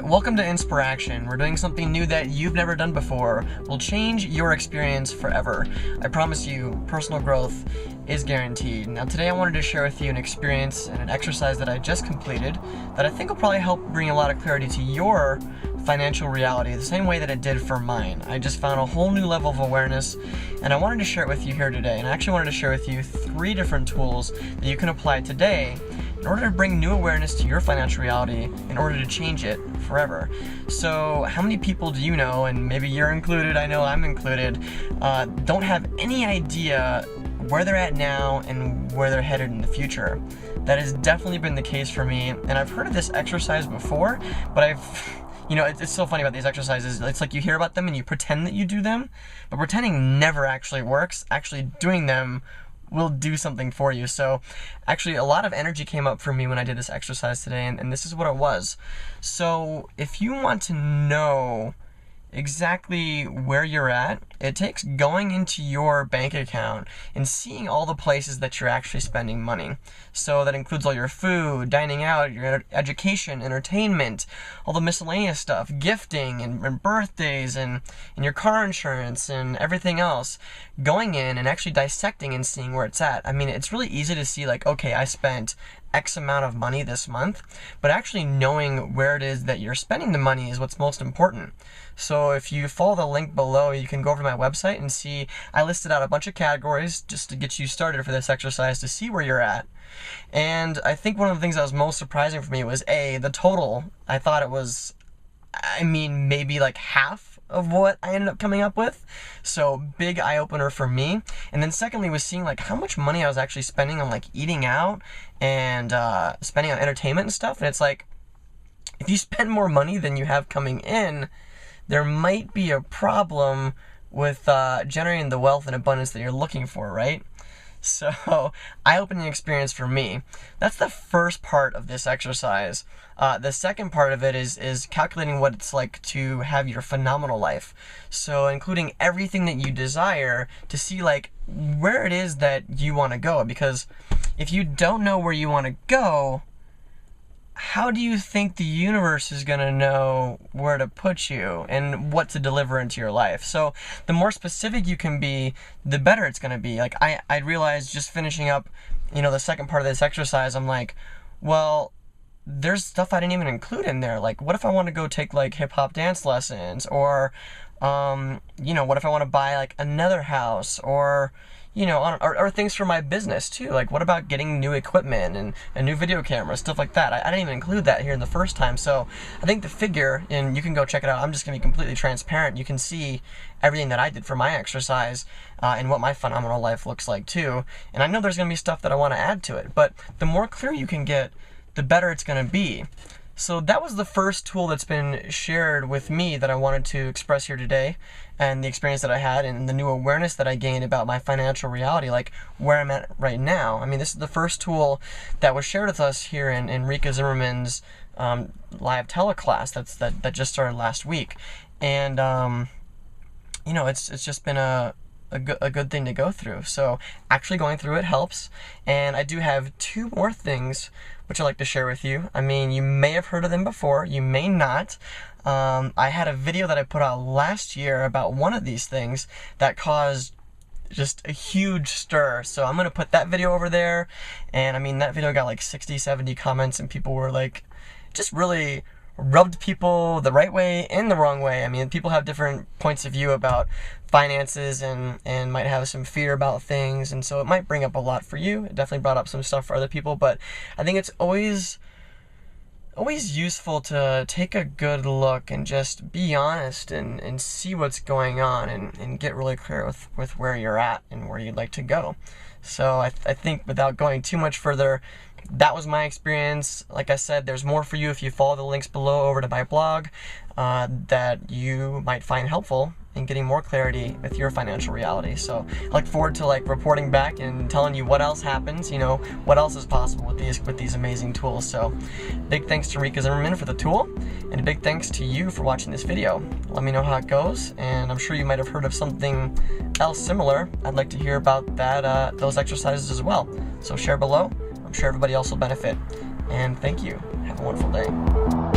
welcome to Inspiraction. We're doing something new that you've never done before. Will change your experience forever. I promise you, personal growth is guaranteed. Now today I wanted to share with you an experience and an exercise that I just completed that I think will probably help bring a lot of clarity to your financial reality the same way that it did for mine. I just found a whole new level of awareness and I wanted to share it with you here today. And I actually wanted to share with you 3 different tools that you can apply today in order to bring new awareness to your financial reality in order to change it forever. So how many people do you know, and maybe you're included, I know I'm included, don't have any idea where they're at now and where they're headed in the future? That has definitely been the case for me, and I've heard of this exercise before, but it's so funny about these exercises. It's like you hear about them and you pretend that you do them, but pretending never actually works. Actually doing them will do something for you. So actually a lot of energy came up for me when I did this exercise today, and this is what it was. So if you want to know exactly where you're at, it takes going into your bank account and seeing all the places that you're actually spending money. So that includes all your food, dining out, your education, entertainment, all the miscellaneous stuff, gifting and birthdays and your car insurance and everything else. Going in and actually dissecting and seeing where it's at. I mean, it's really easy to see like, okay, I spent X amount of money this month, but actually knowing where it is that you're spending the money is what's most important. So if you follow the link below, you can go over to my website and see I listed out a bunch of categories just to get you started for this exercise to see where you're at. And I think one of the things that was most surprising for me was the total. I thought it was, maybe like half of what I ended up coming up with. So big eye opener for me. And then secondly was seeing like how much money I was actually spending on like eating out and spending on entertainment and stuff. And it's like, if you spend more money than you have coming in, there might be a problem with generating the wealth and abundance that you're looking for, right? So, eye-opening experience for me. That's the first part of this exercise. The second part of it is calculating what it's like to have your phenomenal life. So, including everything that you desire to see like where it is that you want to go. Because if you don't know where you want to go, how do you think the universe is going to know where to put you and what to deliver into your life? So the more specific you can be, the better it's going to be. Like I realized just finishing up, the second part of this exercise, I'm like, well, there's stuff I didn't even include in there. Like, what if I want to go take like hip hop dance lessons, or, what if I want to buy like another house, or or things for my business too. Like, what about getting new equipment and a new video camera, stuff like that? I didn't even include that here in the first time. So I think the figure, and you can go check it out, I'm just going to be completely transparent. You can see everything that I did for my exercise and what my phenomenal life looks like too. And I know there's going to be stuff that I want to add to it, but the more clear you can get, the better it's going to be. So that was the first tool that's been shared with me that I wanted to express here today, and the experience that I had and the new awareness that I gained about my financial reality, like where I'm at right now. This is the first tool that was shared with us here in Rika Zimmerman's live teleclass that just started last week. And it's just been a good thing to go through. So actually going through it helps. And I do have 2 more things which I'd like to share with you. You may have heard of them before, you may not. I had a video that I put out last year about one of these things that caused just a huge stir. So I'm going to put that video over there. And that video got like 60, 70 comments, and people were like, just really rubbed people the right way and the wrong way. People have different points of view about finances and might have some fear about things, and so it might bring up a lot for you. It definitely brought up some stuff for other people, but I think it's always useful to take a good look and just be honest and see what's going on and get really clear with where you're at and where you'd like to go. So I think without going too much further, that was my experience. Like I said, there's more for you if you follow the links below over to my blog that you might find helpful in getting more clarity with your financial reality. So I look forward to reporting back and telling you what else happens, what else is possible with these amazing tools. So big thanks to Rika Zimmerman for the tool, and a big thanks to you for watching this video. Let me know how it goes, and I'm sure you might have heard of something else similar. I'd like to hear about those exercises as well. So share below. I'm sure everybody else will benefit. And thank you. Have a wonderful day.